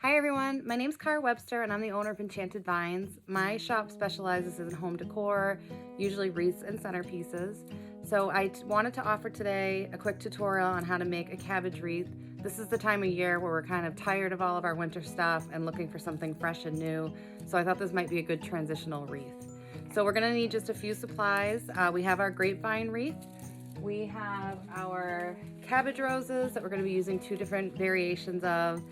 Hi everyone, my name's Cara Webster and I'm the owner of Enchanted Vines. My shop specializes in home decor, usually wreaths and centerpieces. So I wanted to offer today a quick tutorial on how to make a cabbage wreath. This is the time of year where we're kind of tired of all of our winter stuff and looking for something fresh and new. So I thought this might be a good transitional wreath. So we're gonna need just a few supplies. We have our grapevine wreath. We have our cabbage roses that we're gonna be using two different variations of.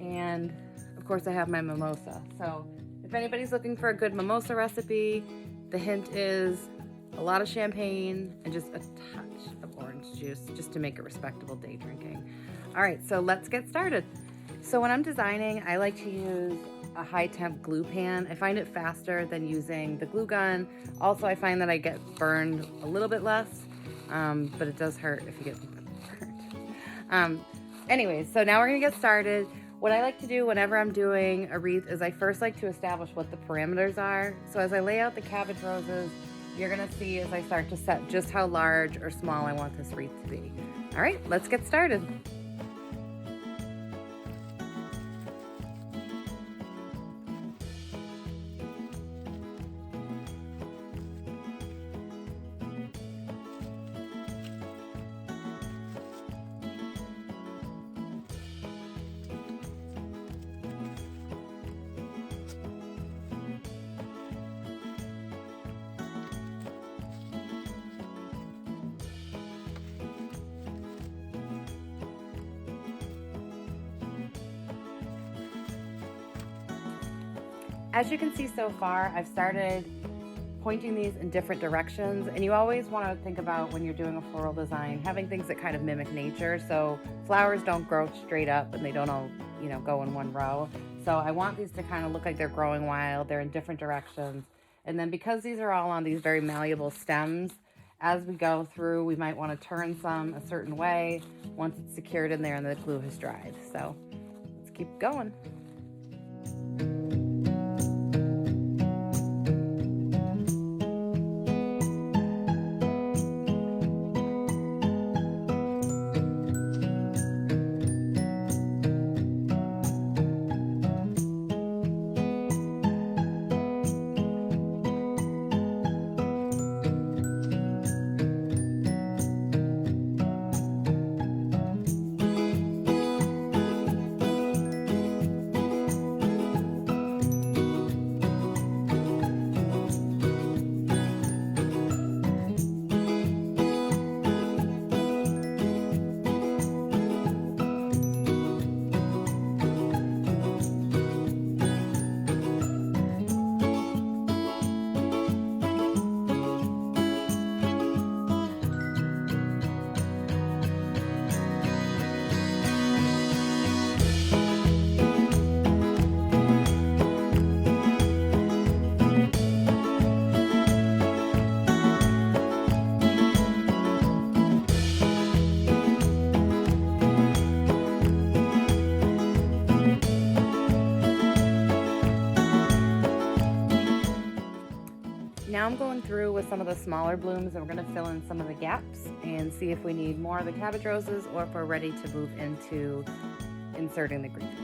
And of course I have my mimosa. So if anybody's looking for a good mimosa recipe, the hint is a lot of champagne and just a touch of orange juice just to make it respectable day drinking. All right, so let's get started. So when I'm designing, I like to use a high temp glue pan. I find it faster than using the glue gun. Also, I find that I get burned a little bit less, but it does hurt if you get burned. Anyways, so now we're gonna get started. What I like to do whenever I'm doing a wreath is I first like to establish what the parameters are. So as I lay out the cabbage roses, you're gonna see as I start to set just how large or small I want this wreath to be. All right, let's get started. As you can see so far, I've started pointing these in different directions, and you always want to think about when you're doing a floral design, having things that kind of mimic nature. So flowers don't grow straight up and they don't all, go in one row. So I want these to kind of look like they're growing wild, they're in different directions. And then because these are all on these very malleable stems, as we go through, we might want to turn some a certain way once it's secured in there and the glue has dried. So let's keep going. Now I'm going through with some of the smaller blooms and we're going to fill in some of the gaps and see if we need more of the cabbage roses or if we're ready to move into inserting the greenery.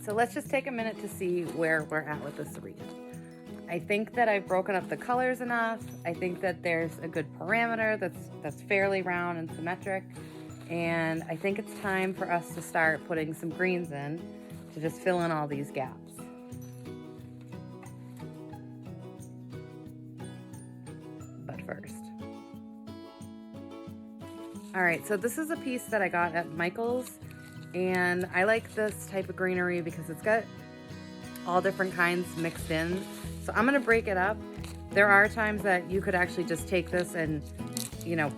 So let's just take a minute to see where we're at with this wreath. I think that I've broken up the colors enough. I think that there's a good parameter that's fairly round and symmetric. And I think it's time for us to start putting some greens in to just fill in all these gaps. But first. All right, so this is a piece that I got at Michael's, and I like this type of greenery because it's got all different kinds mixed in. So I'm gonna break it up. There are times that you could actually just take this and, you know,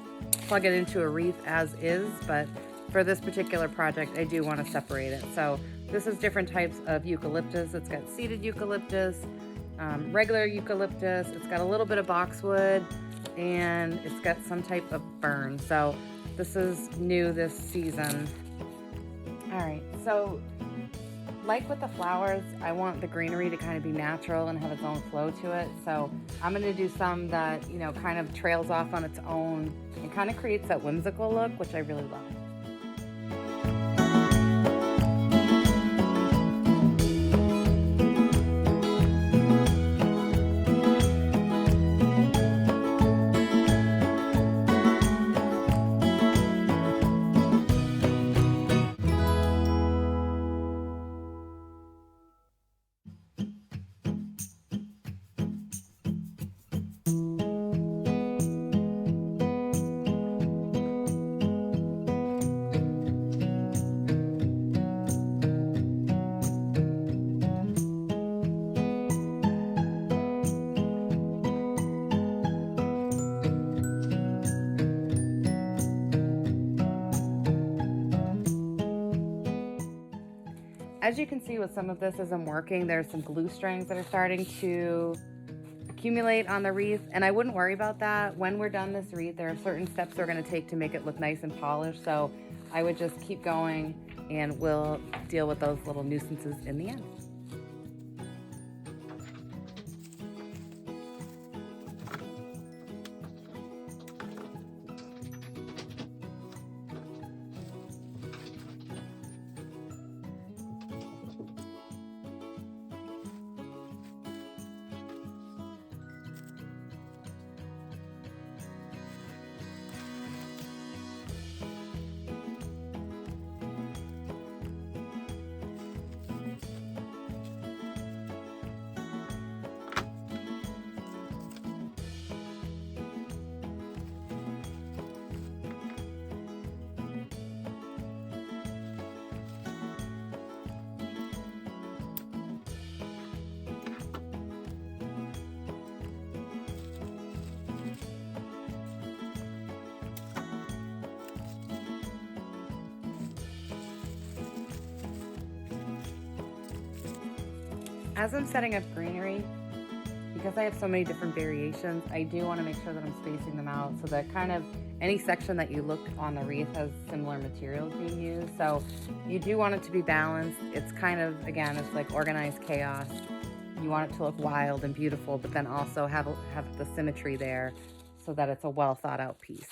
plug it into a wreath as is, but for this particular project, I do want to separate it. So this is different types of eucalyptus. It's got seeded eucalyptus, regular eucalyptus. It's got a little bit of boxwood, and it's got some type of fern. So this is new this season. All right, so like with the flowers, I want the greenery to kind of be natural and have its own flow to it. So I'm going to do some that, you know, kind of trails off on its own and kind of creates that whimsical look, which I really love. As you can see with some of this as I'm working, there's some glue strings that are starting to accumulate on the wreath, and I wouldn't worry about that. When we're done this wreath, there are certain steps we're going to take to make it look nice and polished, so I would just keep going and we'll deal with those little nuisances in the end. As I'm setting up greenery, because I have so many different variations, I do want to make sure that I'm spacing them out so that kind of any section that you look on the wreath has similar materials being used. So you do want it to be balanced. It's kind of, again, it's like organized chaos. You want it to look wild and beautiful, but then also have the symmetry there so that it's a well thought out piece.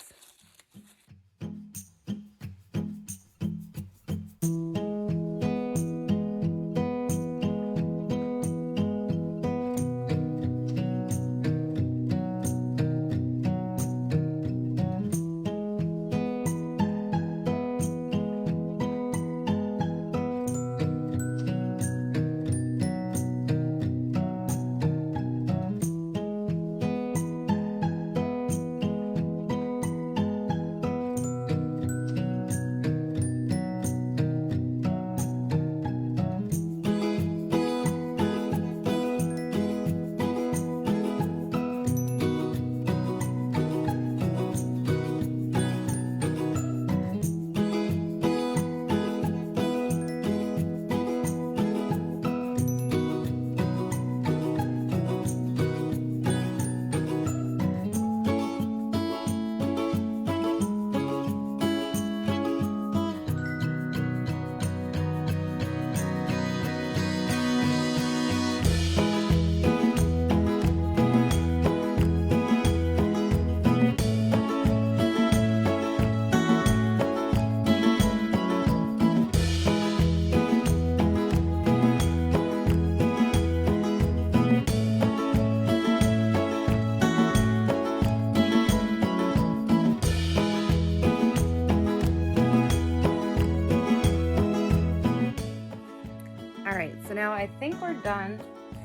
now I think we're done.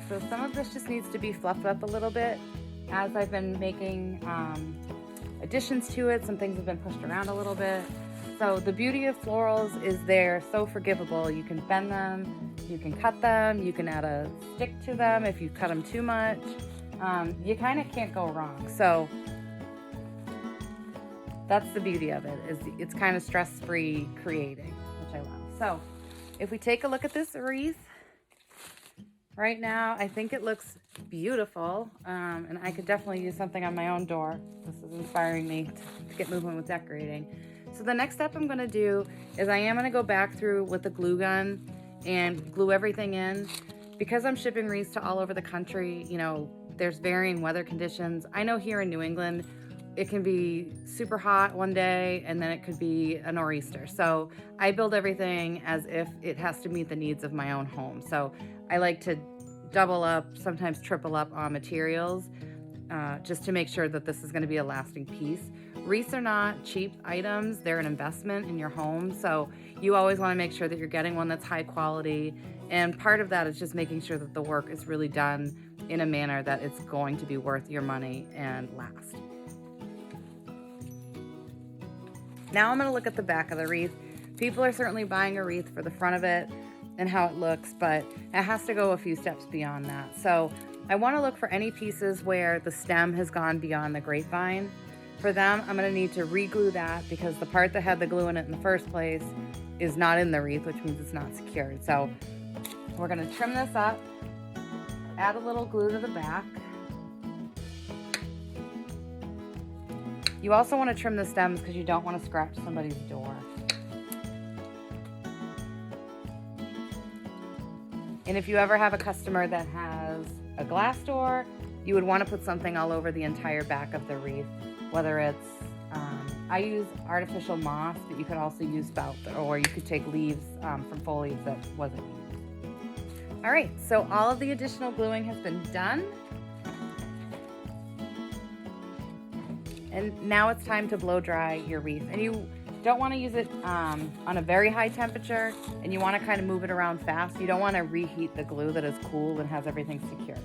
So some of this just needs to be fluffed up a little bit as I've been making additions to it. Some things have been pushed around a little bit. So the beauty of florals is they're so forgivable. You can bend them, you can cut them, you can add a stick to them if you cut them too much. You kind of can't go wrong. So that's the beauty of it, is it's kind of stress-free creating, which I love. So if we take a look at this wreath, right now I think it looks beautiful, and I could definitely use something on my own door. This is inspiring me to get moving with decorating. So the next step I'm going to do is I am going to go back through with the glue gun and glue everything in. Because I'm shipping wreaths to all over the country, you know, there's varying weather conditions. I know here in New England it can be super hot one day and then it could be a nor'easter. So I build everything as if it has to meet the needs of my own home. So I like to double up, sometimes triple up on materials, just to make sure that this is going to be a lasting piece. Wreaths are not cheap items. They're an investment in your home. So you always want to make sure that you're getting one that's high quality. And part of that is just making sure that the work is really done in a manner that it's going to be worth your money and last. Now I'm going to look at the back of the wreath. People are certainly buying a wreath for the front of it and how it looks, but it has to go a few steps beyond that. So I want to look for any pieces where the stem has gone beyond the grapevine. For them, I'm going to need to re-glue that because the part that had the glue in it in the first place is not in the wreath, which means it's not secured. So we're going to trim this up, add a little glue to the back. You also want to trim the stems because you don't want to scratch somebody's door. And if you ever have a customer that has a glass door, you would want to put something all over the entire back of the wreath, whether it's, I use artificial moss, but you could also use felt, or you could take leaves from foliage that wasn't used. All right, so all of the additional gluing has been done. And now it's time to blow dry your wreath. And you don't want to use it on a very high temperature, and you want to kind of move it around fast. You don't want to reheat the glue that is cool and has everything secured.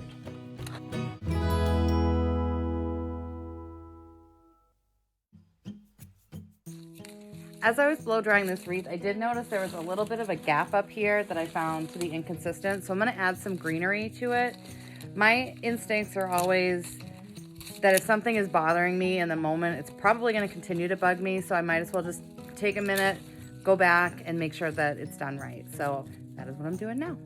As I was blow drying this wreath, I did notice there was a little bit of a gap up here that I found to be inconsistent. So I'm going to add some greenery to it. My instincts are always that if something is bothering me in the moment, it's probably going to continue to bug me. So I might as well just take a minute, go back and make sure that it's done right. So that is what I'm doing now.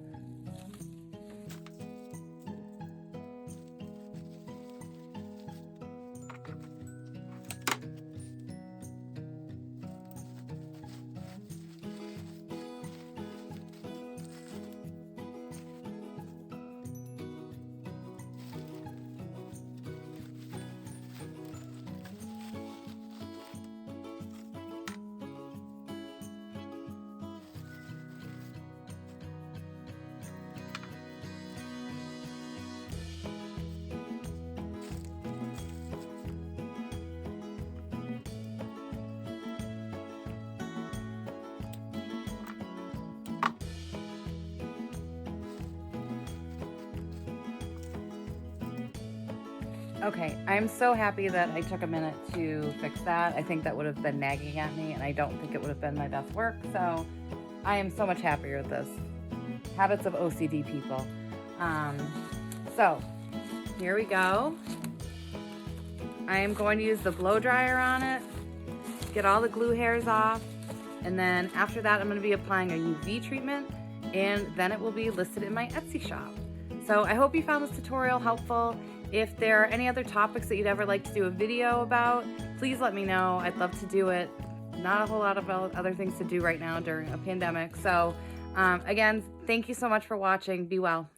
Okay, I'm so happy that I took a minute to fix that. I think that would have been nagging at me, and I don't think it would have been my best work, so I am so much happier with this. Habits of OCD people. So, here we go. I am going to use the blow dryer on it, get all the glue hairs off, and then after that I'm going to be applying a UV treatment, and then it will be listed in my Etsy shop. So I hope you found this tutorial helpful. If there are any other topics that you'd ever like to do a video about, please let me know. I'd love to do it. Not a whole lot of other things to do right now during a pandemic. So again, thank you so much for watching. Be well.